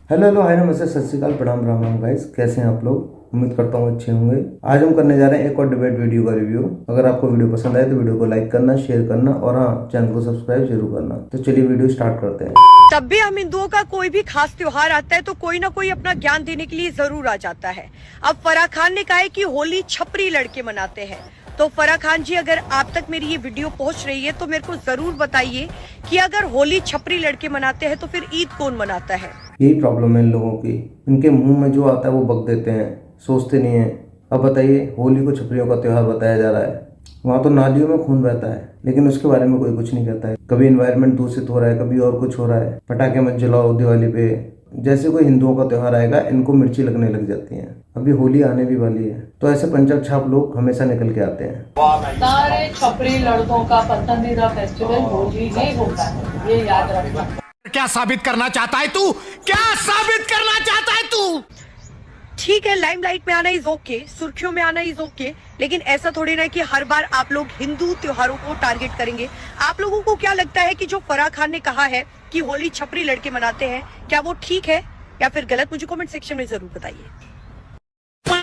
Hello hello hi नमस्ते सत श्री अकाल प्रणाम राम राम गाइस, कैसे हैं आप लोग। उम्मीद करता हूँ अच्छे होंगे। आज हम करने जा रहे हैं एक और डिबेट वीडियो का रिव्यू। अगर आपको वीडियो पसंद आए तो वीडियो को लाइक करना, शेयर करना और हाँ, चैनल को सब्सक्राइब जरूर करना। तो चलिए वीडियो स्टार्ट करते हैं। तब भी हम हिंदुओं का कोई भी खास त्योहार आता है तो कोई ना कोई अपना ज्ञान देने के लिए जरूर आ जाता है। अब फराह खान ने कहा है कि होली छपरी लड़के मनाते हैं। तो फराह खान जी, अगर आप तक मेरी ये वीडियो पहुंच रही है तो मेरे को जरूर बताइए कि अगर होली छपरी लड़के मनाते हैं तो फिर ईद कौन मनाता है। यही प्रॉब्लम है इन लोगों की, इनके मुंह में जो आता है वो बक देते हैं, सोचते नहीं है। अब बताइए, होली को छपरियों का त्योहार बताया जा रहा है, वहाँ तो नालियों में खून बहता है, लेकिन उसके बारे में कोई कुछ नहीं कहता है। कभी एनवायरनमेंट दूषित हो रहा है, कभी और कुछ हो रहा है। पटाखे मत जलाओ दिवाली पे, जैसे कोई हिंदुओं का त्योहार आएगा इनको मिर्ची लगने लग जाती है। अभी होली आने भी वाली है, तो ऐसे पंचायत छाप लोग हमेशा निकल के आते हैं। सारे छपरी लड़कों का पसंदीदा फेस्टिवल होली ही होता है, ये याद रखना। क्या साबित करना चाहता है तू? क्या साबित करना चाहता है तू? ठीक है, लाइमलाइट में आना इज ओके, सुर्खियों में आना इज ओके, लेकिन ऐसा थोड़ी ना कि हर बार आप लोग हिंदू त्योहारों को टारगेट करेंगे। आप लोगों को क्या लगता है कि जो फराह खान ने कहा है कि होली छपरी लड़के मनाते हैं, क्या वो ठीक है या फिर गलत? मुझे कमेंट सेक्शन में जरूर बताइए।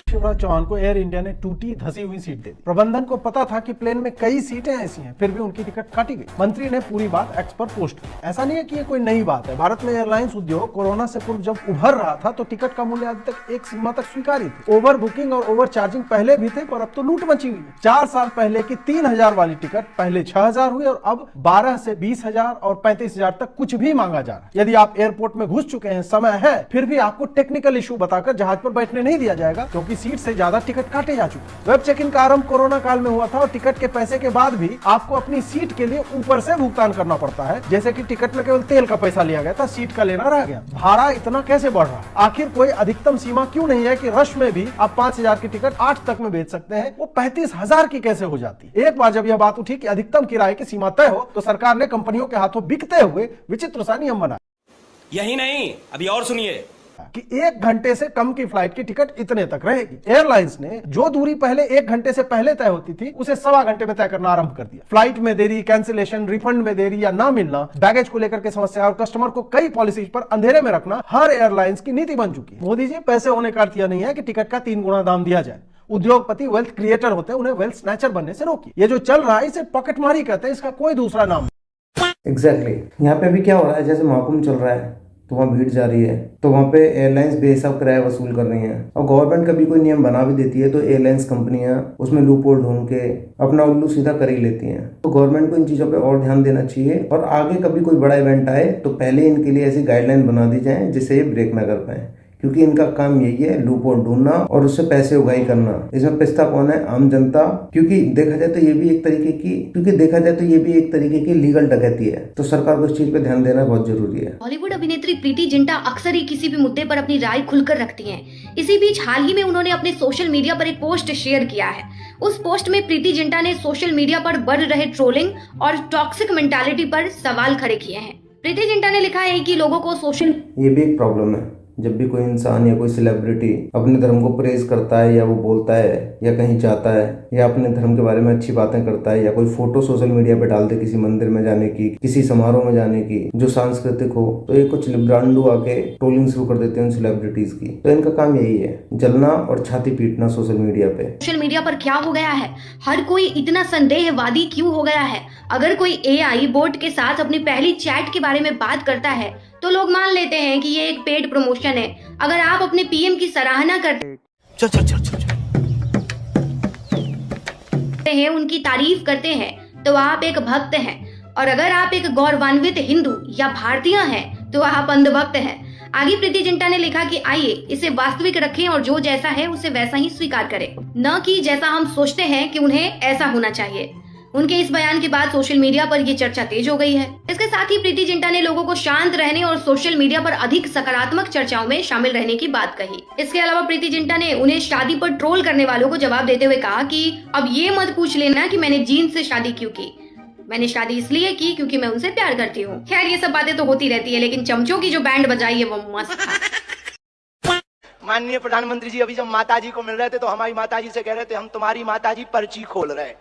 शिवराज चौहान को एयर इंडिया ने टूटी धसी हुई सीट दे दी। प्रबंधन को पता था कि प्लेन में कई सीटें ऐसी हैं, फिर भी उनकी टिकट काटी गई। मंत्री ने पूरी बात एक्स पर पोस्ट की। ऐसा नहीं है कि ये कोई नई बात है। भारत में एयरलाइंस उद्योग कोरोना से पूर्व जब उभर रहा था तो टिकट का मूल्य आज तक एक सीमा तक स्वीकार्य थी। ओवर बुकिंग और ओवर चार्जिंग पहले भी थे, पर अब तो लूट मची हुई है। 4 साल पहले की 3000 वाली टिकट पहले 6000 हुई और अब 12 से 20,000 और 35,000 तक कुछ भी मांगा जा रहा है। यदि आप एयरपोर्ट में घुस चुके हैं, समय है, फिर भी आपको टेक्निकल इशू बताकर जहाज पर बैठने नहीं दिया जाएगा, क्योंकि सीट से ज्यादा टिकट काटे जा चुके। वेब चेक इन का आरंभ कोरोना काल में हुआ था और टिकट के पैसे के बाद भी आपको अपनी सीट के लिए ऊपर से भुगतान करना पड़ता है। जैसे कि टिकट में केवल तेल का पैसा लिया गया था, सीट का लेना रह गया। भाड़ा इतना कैसे बढ़ रहा है? आखिर कोई अधिकतम सीमा क्यों नहीं है कि रश में भी आप 5,000 की टिकट 8 तक में बेच सकते हैं, वो 35,000 की कैसे हो जाती? एक बार जब यह बात उठी कि अधिकतम किराए की सीमा तय हो, तो सरकार ने कंपनियों के हाथों बिकते हुए विचित्र सा नियम बनाया। यही नहीं, अभी और सुनिए कि 1 घंटे से कम की फ्लाइट की टिकट इतने तक रहेगी। एयरलाइंस ने जो दूरी पहले 1 घंटे से पहले तय होती थी, उसे 1.25 घंटे में तय करना आरंभ कर दिया। फ्लाइट में देरी, कैंसिलेशन, रिफंड में देरी या ना मिलना, बैगेज को लेकर के समस्या और कस्टमर को कई पॉलिसीज पर अंधेरे में रखना हर एयरलाइंस की नीति बन चुकी है। मोदी जी, पैसे होने का अर्थ यह नहीं है कि टिकट का 3 गुना दाम दिया जाए। उद्योगपति वेल्थ क्रिएटर होते हैं, उन्हें वेल्थ स्नैचर बनने से रोकिए। ये जो चल रहा है इसे पॉकेटमारी कहते हैं, इसका कोई दूसरा नाम नहीं। एग्जैक्टली, यहाँ पे भी क्या हो रहा है, जैसे महाकुंभ चल रहा है तो वहाँ भीड़ जा रही है, तो वहाँ पे एयरलाइंस बेहिसाब किराया वसूल कर रही हैं। और गवर्नमेंट कभी कोई नियम बना भी देती है तो एयरलाइंस कंपनियां उसमें लूप होल ढूंढ के अपना उल्लू सीधा कर ही लेती हैं। तो गवर्नमेंट को इन चीज़ों पे और ध्यान देना चाहिए और आगे कभी कोई बड़ा इवेंट आए तो पहले इनके लिए ऐसी गाइडलाइन बना दी जाए जिससे ये ब्रेक ना कर पाए, क्योंकि इनका काम यही है लूप होल ढूंढना और उससे पैसे उगाही करना। इसमें पिस्ता कौन है? आम जनता। क्योंकि देखा जाए तो ये भी एक तरीके की लीगल डकैती है। तो सरकार को इस चीज पे ध्यान देना बहुत जरूरी है। बॉलीवुड अभिनेत्री प्रीति जिंटा अक्सर ही किसी भी मुद्दे पर अपनी राय खुलकर रखती हैं। इसी बीच हाल ही में उन्होंने अपने सोशल मीडिया पर एक पोस्ट शेयर किया है। उस पोस्ट में प्रीति जिंटा ने सोशल मीडिया पर बढ़ रहे ट्रोलिंग और टॉक्सिक मेंटालिटी पर सवाल खड़े किए हैं। प्रीति जिंटा ने लिखा है कि लोगों को सोशल, ये भी एक प्रॉब्लम है। जब भी कोई इंसान या कोई सेलिब्रिटी अपने धर्म को प्रेज करता है या वो बोलता है या कहीं जाता है या अपने धर्म के बारे में अच्छी बातें करता है या कोई फोटो सोशल मीडिया पे डाल दे किसी मंदिर में जाने की, किसी समारोह में जाने की जो सांस्कृतिक हो, तो ये कुछ लिब्रांडू आके ट्रोलिंग शुरू कर देते हैं उन सेलिब्रिटीज की। तो इनका काम यही है, जलना और छाती पीटना सोशल मीडिया पे। सोशल मीडिया पर क्या हो गया है? हर कोई इतना संदेहवादी क्यों हो गया है? अगर कोई AI बोट के साथ अपनी पहली चैट के बारे में बात करता है तो लोग मान लेते हैं कि ये एक पेड प्रमोशन है। अगर आप अपने PM की सराहना करते हैं, उनकी तारीफ करते हैं, तो आप एक भक्त हैं। और अगर आप एक गौरवान्वित हिंदू या भारतीय हैं तो आप अंधभक्त हैं। आगे प्रीति जिंटा ने लिखा कि आइए इसे वास्तविक रखें और जो जैसा है उसे वैसा ही स्वीकार करें, न कि जैसा हम सोचते हैं कि उन्हें ऐसा होना चाहिए। उनके इस बयान के बाद सोशल मीडिया पर ये चर्चा तेज हो गई है। इसके साथ ही प्रीति जिंटा ने लोगों को शांत रहने और सोशल मीडिया पर अधिक सकारात्मक चर्चाओं में शामिल रहने की बात कही। इसके अलावा प्रीति जिंटा ने उन्हें शादी पर ट्रोल करने वालों को जवाब देते हुए कहा कि अब ये मत पूछ लेना कि मैंने जीन्स से शादी क्यों की। मैंने शादी इसलिए की क्योंकि मैं उनसे प्यार करती हूँ। खैर, ये सब बातें तो होती रहती है, लेकिन चमचों की जो बैंड बजाई है वो मस्त था। माननीय प्रधानमंत्री जी अभी जब माताजी को मिल रहे थे तो हमारी माताजी से कह रहे थे हम तुम्हारी माताजी पर्ची खोल रहे हैं,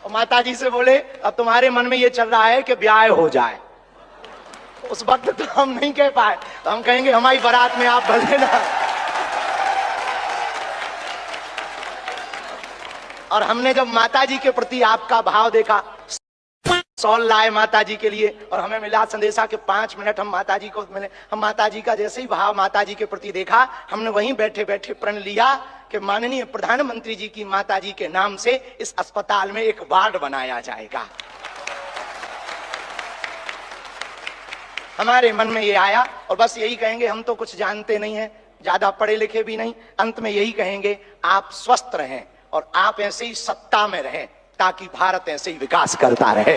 और माताजी से बोले अब तुम्हारे मन में ये चल रहा है कि ब्याह हो जाए। उस वक्त तो हम नहीं कह पाए, तो हम कहेंगे हमारी बारात में आप भर लेना। और हमने जब माता जी के प्रति आपका भाव देखा, सॉल लाए माता जी के लिए, और हमें मिला संदेशा के 5 मिनट हम माता जी को मिले। हम माता जी का जैसे ही भाव माता जी के प्रति देखा, हमने वहीं बैठे बैठे प्रण लिया कि माननीय प्रधानमंत्री जी की माता जी के नाम से इस अस्पताल में एक वार्ड बनाया जाएगा। हमारे मन में ये आया, और बस यही कहेंगे, हम तो कुछ जानते नहीं हैं, ज्यादा पढ़े लिखे भी नहीं, अंत में यही कहेंगे आप स्वस्थ रहें और आप ऐसे ही सत्ता में रहें, ताकि भारत ऐसे ही विकास करता रहे।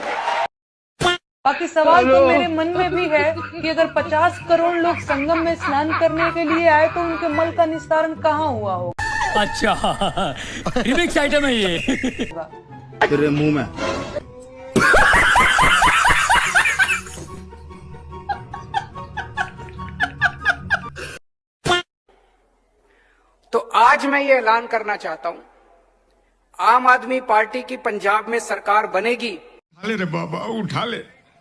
बाकी सवाल तो मेरे मन में भी है कि अगर 50 करोड़ लोग संगम में स्नान करने के लिए आए तो उनके मल का निस्तारण कहाँ हुआ हो? अच्छा रिमिक्स आइटम है ये। तेरे मुंह में तो आज मैं ये ऐलान करना चाहता हूं, आम आदमी पार्टी की पंजाब में सरकार बनेगी। उठा ले रे बाबा, उठा ले,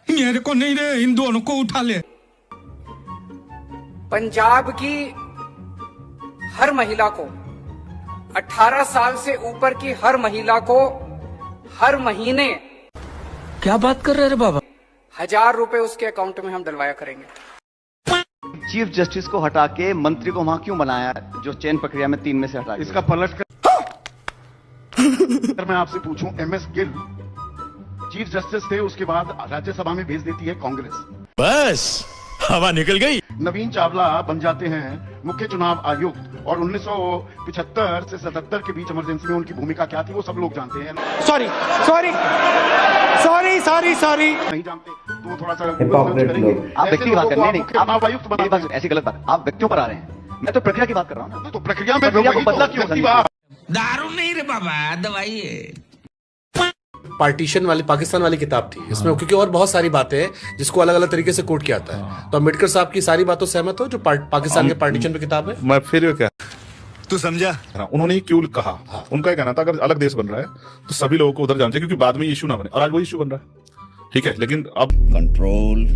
मेरे को नहीं रे, इन दोनों को उठा ले। पंजाब की हर महिला को, 18 साल से ऊपर की हर महिला को हर महीने, क्या बात कर रहे रे बाबा, 1000 रुपए उसके अकाउंट में हम डलवाया करेंगे। चीफ जस्टिस को हटा के मंत्री को वहां क्यों बनाया, जो चयन प्रक्रिया में 3 में से हटा? इसका पलट कर अगर मैं आपसे पूछूं, MS गिल चीफ जस्टिस थे, उसके बाद राज्यसभा में भेज देती है कांग्रेस, बस हवा निकल गई। नवीन चावला बन जाते हैं मुख्य चुनाव आयुक्त, और 1975 से 77 के बीच इमरजेंसी में उनकी भूमिका क्या थी वो सब लोग जानते हैं। Sorry sorry sorry sorry sorry नहीं जानते तो थोड़ा सा Hypocrite करेंगे। लोग। आप व्यक्ति की बात करने नहीं, चुनाव आयुक्त मेरी बात ऐसी गलत बात, आप व्यक्तियों पर आ रहे हैं, मैं तो प्रक्रिया की बात कर रहा हूँ ना। तो प्रक्रिया में प्रक्रिया को वही तो बदला क्यों? व्यक्ति बात। दारू नहीं रे बाबा, दवाई है। पार्टीशन वाली पाकिस्तान वाली किताब थी इसमें, क्योंकि और बहुत सारी बातें हैं जिसको अलग अलग तरीके से कोट किया जाता है। तो अम्बेडकर साहब की सारी बातों से सहमत हो जो पाकिस्तान के पार्टीशन पे किताब है? मैं फिर क्या, तू समझा? उन्होंने क्यों कहा, उनका ये कहना था अगर अलग देश बन रहा है तो सभी लोगों को उधर जाना चाहिए, क्योंकि बाद में इशू ना बने, और आज वो इशू बन रहा है। ठीक है, लेकिन अब कंट्रोल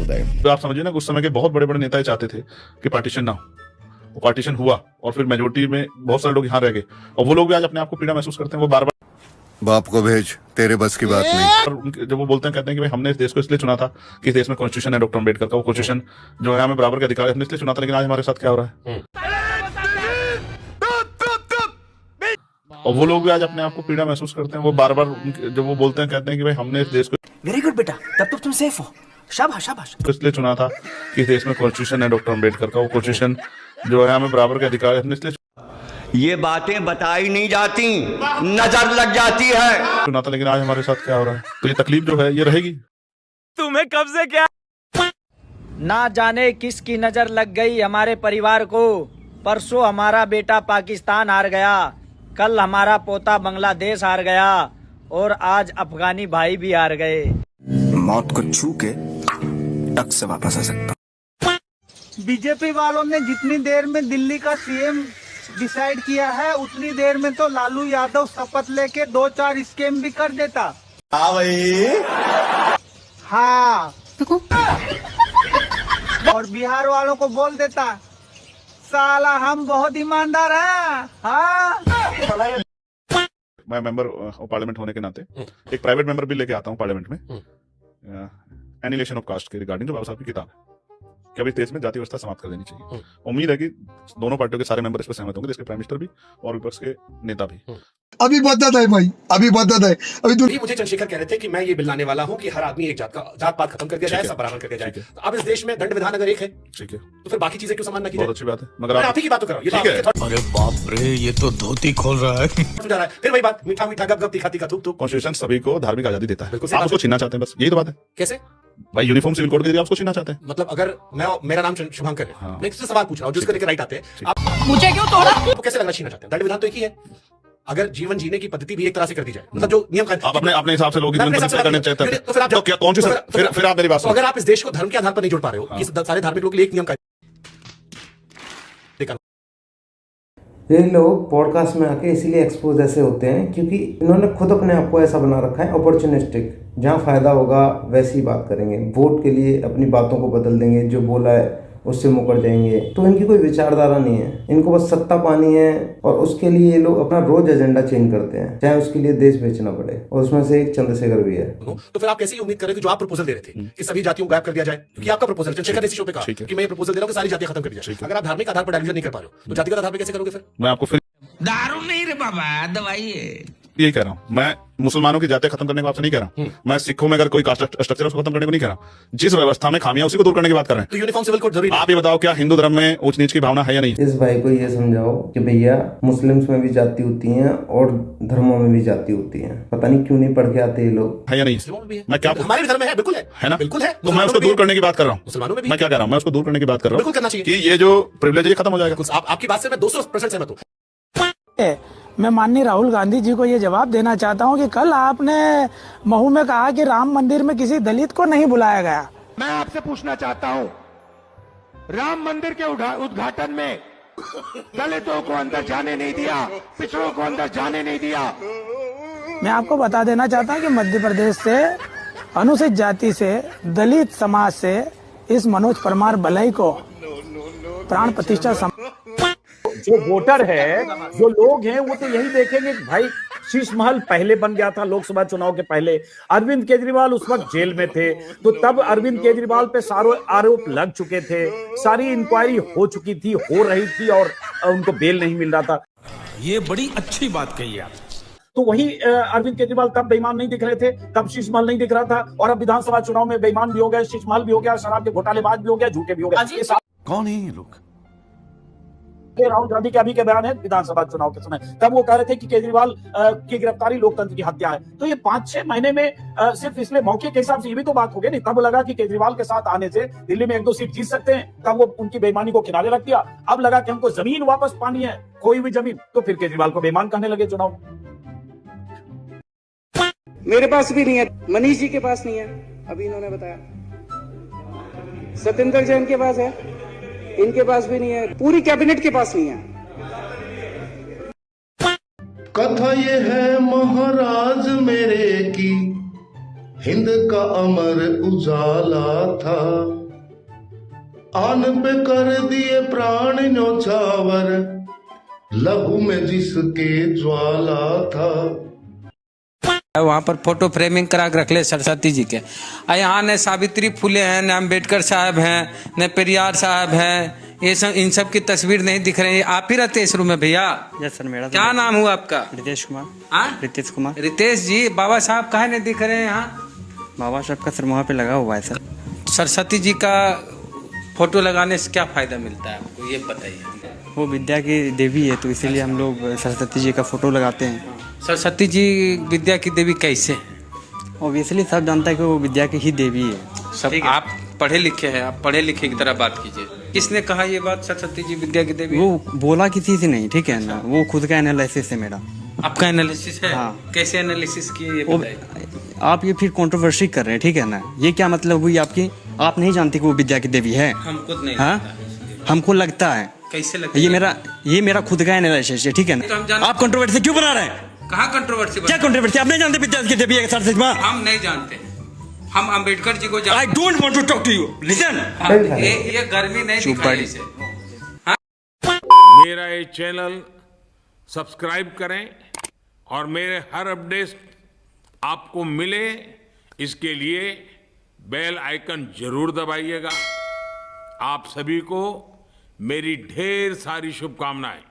उदय, तो आप समझिए ना, उस समय के बहुत बड़े बड़े नेता चाहते थे कि पार्टीशन ना हो, वो पार्टीशन हुआ, और फिर मेजोरिटी में बहुत सारे लोग यहाँ रह गए, और वो लोग भी आज अपने आप को पीड़ा महसूस करते हैं। वो बार बार बाप को भेज, तेरे बस की बात नहीं। जब वो बोलते हैं, कहते हैं कि भाई हमने इस देश को इसलिए चुना था कि इस देश में कॉन्स्टिट्यूशन है डॉक्टर अम्बेडकर का, वो कॉन्स्टिट्यूशन जो है हमें बराबर के अधिकार, हमने इसलिए चुना था, लेकिन आज हमारे साथ क्या हो रहा है? और वो लोग भी आज अपने आप को पीड़ा महसूस करते हैं। वो बार बार जब वो बोलते हैं, कहते हैं कि भाई हमने इस देश को, वेरी गुड बेटा, तब तो तुम सेफ हो, शाबाश शाबाश, इसलिए चुना था कि इस देश में कॉन्स्टिट्यूशन है डॉक्टर अम्बेडकर का, वो कॉन्स्टिट्यूशन जो है हमें बराबर के अधिकार, हमने इसलिए ये बातें बताई नहीं जाती, नजर लग जाती है। चुना था, लेकिन आज हमारे साथ क्या हो रहा है? तो ये तकलीफ जो है ये रहेगी। तुम्हें कब से क्या ना जाने किसकी नजर लग गई हमारे परिवार को। परसों हमारा बेटा पाकिस्तान हार गया, कल हमारा पोता बांग्लादेश हार गया, और आज अफगानी भाई भी हार गए। मौत को छू के टक से वापस आ सकता। बीजेपी वालों ने जितनी देर में दिल्ली का सीएम डिसाइड किया है, उतनी देर में तो लालू यादव शपथ लेके 2-4 स्कैम भी कर देता। हाँ भाई, हाँ, और बिहार वालों को बोल देता, साला हम बहुत ईमानदार हैं। हाँ, मैं मेंबर पार्लियामेंट होने के नाते एक प्राइवेट मेंबर बिल लेके आता हूँ पार्लियामेंट में, एनिलेशन ऑफ कास्ट के रिगार्डिंग, जो बाबा साहब की किताब है कि अभी देश में जाति व्यवस्था समाप्त कर देनी चाहिए। उम्मीद है कि दोनों पार्टियों के सारे मेंबर इस पर सहमत होंगे, देश के प्राइम मिनिस्टर भी और विपक्ष के नेता भी। अभी बदत है भाई, अभी बदत है। अभी तो मुझे चंद्रशेखर कह रहे थे कि मैं ये बिल लाने वाला हूँ कि हर आदमी एक जात पात खत्म करके जाए, सब बराबर करके जाए। तो अब इस देश में दंड विधान अगर एक है, ठीक है, तो फिर बाकी चीजें क्यों समान ना की जाए? बहुत अच्छी बात है, मगर आप ही की बात तो करो। अरे बाप रे, ये तो धोती खोल रहा है। समझा रहा है? फिर वही बात, मीठा मीठा गप गप तीखा तीखा थूक थूक। कॉन्स्टिट्यूशन सभी को धार्मिक आजादी देता है, बिल्कुल, आप उसको छीनना चाहते हैं, बस यही तो बात है। कैसे भाई यूनिफॉर्म सिविल कोड के जरिए आप उसको छीनना चाहते हैं? मतलब अगर मेरा नाम शुभंकर है, हाँ। मैं किसी से सवाल पूछ रहा हूँ, जिसको लेकर राइट आते हैं, आप मुझे क्यों तोड़ा? आपको कैसे लगना छीनना चाहते हैं? दंड विधान तो एक ही है। अगर जीवन जीने की पद्धति भी एक तरह से कर दी जाए, मतलब जो नियम आप अपने हिसाब से लोग करने चाहते हैं, तो फिर आप क्या कौन सी फिर आप मेरी बात तो अगर आप इस देश को धर्म के आधार पर नहीं जोड़ पा रहे हो, कि सारे धार्मिक लोग के लिए एक नियम का ये लोग पॉडकास्ट में आके इसीलिए एक्सपोज ऐसे होते हैं क्योंकि इन्होंने खुद अपने आप को ऐसा बना रखा है अपॉर्चुनिस्टिक, जहाँ फायदा होगा वैसी बात करेंगे, वोट के लिए अपनी बातों को बदल देंगे, जो बोला है उससे मुकर जाएंगे। तो इनकी कोई विचारधारा नहीं है, इनको बस सत्ता पानी है और उसके लिए ये लोग अपना रोज एजेंडा चेंज करते हैं, चाहे उसके लिए देश बेचना पड़े। और उसमें से एक चंद्रशेखर भी है। तो फिर आप कैसी उम्मीद करें कि जो आप प्रपोजल दे रहे थे कि सभी जातियों को गायब कर दिया जाए, क्योंकि आपका प्रपोजल चंद्रशेखर ने इसी शो पे कहा कि मैं ये प्रपोजल दे रहा हूं कि सारी जातियां खत्म कर दी जाए। अगर आप धार्मिक आधार पर डायलिजन नहीं कर पा रहे हो तो जातिगत आधार पर कैसे करोगे? फिर मैं आपको फिर दारू नहीं रे बाबा, दवाई है। यही कह रहा हूँ, मैं मुसलमानों की जातियां खत्म करने को आपसे नहीं कह रहा हूँ। मैं सिखों में अगर कोई कास्ट स्ट्रक्चर है उसको खत्म करने को नहीं कह रहा हूँ। जिस व्यवस्था में खामियां उसी को दूर करने की बात कर रहे हैं। तो यूनिफॉर्म सिविल कोड जरूरी है। आप ये बताओ, क्या हिंदू धर्म में ऊंच नीच की भावना है या नहीं? इस भाई को ये समझाओ कि भैया मुस्लिम्स में भी जाति होती है और धर्मों में भी जाति होती है। पता नहीं क्यों नहीं पढ़ के आते ये लोग। है या नहीं? मैं क्या, हमारे भी धर्म में है, बिल्कुल है ना, बिल्कुल है। तो मैं उसको दूर करने की बात कर रहा हूँ। मुसलमानों में भी मैं क्या कह रहा हूँ, मैं उसको दूर करने की बात कर रहा हूँ। बिल्कुल करना चाहिए कि ये जो प्रिविलेज है खत्म हो जाएगा। आपकी बात से मैं 200% सहमत हूँ। मैं माननीय राहुल गांधी जी को ये जवाब देना चाहता हूं कि कल आपने महू में कहा कि राम मंदिर में किसी दलित को नहीं बुलाया गया। मैं आपसे पूछना चाहता हूं, राम मंदिर के उद्घाटन में दलितों को अंदर जाने नहीं दिया, पिछड़ों को अंदर जाने नहीं दिया। मैं आपको बता देना चाहता हूं कि मध्य प्रदेश से अनुसूचित जाति से, दलित समाज से इस मनोज परमार बलई को प्राण प्रतिष्ठा जो वोटर है, जो लोग हैं, वो तो यही देखेंगे कि भाई शीश महल पहले बन गया था लोकसभा चुनाव के पहले। अरविंद केजरीवाल उस वक्त जेल में थे, तो तब अरविंद केजरीवाल पे सारे आरोप लग चुके थे, सारी इंक्वायरी हो चुकी थी, हो रही थी और उनको बेल नहीं मिल रहा था। ये बड़ी अच्छी बात कही आप। तो वही अरविंद केजरीवाल तब बेईमान नहीं दिख रहे थे, तब शीश महल नहीं दिख रहा था, और अब विधानसभा चुनाव में बेईमान भी हो गए, शीश महल भी हो गया, शराब के घोटालेबाज भी हो गया, झूठे भी हो गए। कौन है ये लोग? राहुल गांधी के अभी के बयान है विधानसभा चुनाव के समय, तब वो कह रहे थे कि केजरीवाल की गिरफ्तारी लोकतंत्र की हत्या है। तो ये 5-6 महीने में सिर्फ इसलिए मौके के हिसाब से ये भी तो बात हो गई नहीं। तब लगा कि केजरीवाल के साथ आने से दिल्ली में 1-2 सीट जीत सकते हैं, तब वो उनकी बेईमानी को किनारे रख दिया। अब लगा कि हमको जमीन वापस पानी है, खोई हुई जमीन, तो फिर केजरीवाल को बेईमान कहने लगे चुनाव। मेरे पास भी नहीं है, मनीष जी के पास नहीं है, अभी इन्होंने बताया, सत्येंद्र जैन के पास है, इनके पास भी नहीं है, पूरी कैबिनेट के पास नहीं है। कथा ये है महाराज मेरे की, हिंद का अमर उजाला था, आन पे कर दिए प्राण न्योछावर, लहू में जिसके ज्वाला था। वहाँ पर फोटो फ्रेमिंग करा के रख ले सरस्वती जी के। यहाँ न सावित्री फुले हैं, न अम्बेडकर साहब हैं, न पेरियार साहब हैं, ये सब, इन सब की तस्वीर नहीं दिख रही है। आप ही रहते इस रूम में भैया? यस सर, मेरा। क्या नाम हुआ आपका? रितेश कुमार। हाँ, रितेश कुमार। रितेश जी, बाबा साहब कहाँ नहीं दिख रहे हैं यहाँ? बाबा साहब का सर वहाँ पे लगा हुआ है सर। सरस्वती जी का फोटो लगाने से क्या फायदा मिलता है आपको, ये बताइए। वो विद्या की देवी है, तो इसीलिए हम लोग सरस्वती जी का फोटो लगाते हैं। सरस्वती जी विद्या की देवी कैसे है? ऑब्वियसली सब जानता है कि वो विद्या की ही देवी है। सब आप पढ़े लिखे हैं, आप पढ़े लिखे की तरह बात कीजिए। किसने कहा ये बात, सरस्वती जी विद्या की देवी? वो बोला किसी से नहीं, ठीक है ना, वो खुद का एनालिसिस है मेरा। आपका एनालिसिस है? हाँ। कैसे एनालिसिस किए ये बताइए। आप ये फिर कंट्रोवर्सी कर रहे हैं, ठीक है ना, ये क्या मतलब हुई आपकी? आप नहीं जानते कि वो विद्या की देवी है? हम खुद नहीं। हाँ, हमको लगता है। कैसे लगता है? ये मेरा खुद का एनालिसिस है, ठीक है ना। आप कंट्रोवर्सी क्यों बना रहे हैं? कहाँ कंट्रोवर्सी? क्या कंट्रोवर्सी? आप नहीं जानते विद्या की देवी है सरस्वती माँ? हम नहीं जानते, हम अम्बेडकर जी को जानते। I don't want to talk to you. Listen. ये गर्मी नहीं दिखाई से। मेरा ये चैनल सब्सक्राइब करें और मेरे हर अपडेट आपको मिले, इसके लिए बेल आइकन जरूर दबाइएगा। आप सभी को मेरी ढेर सारी शुभकामनाएं।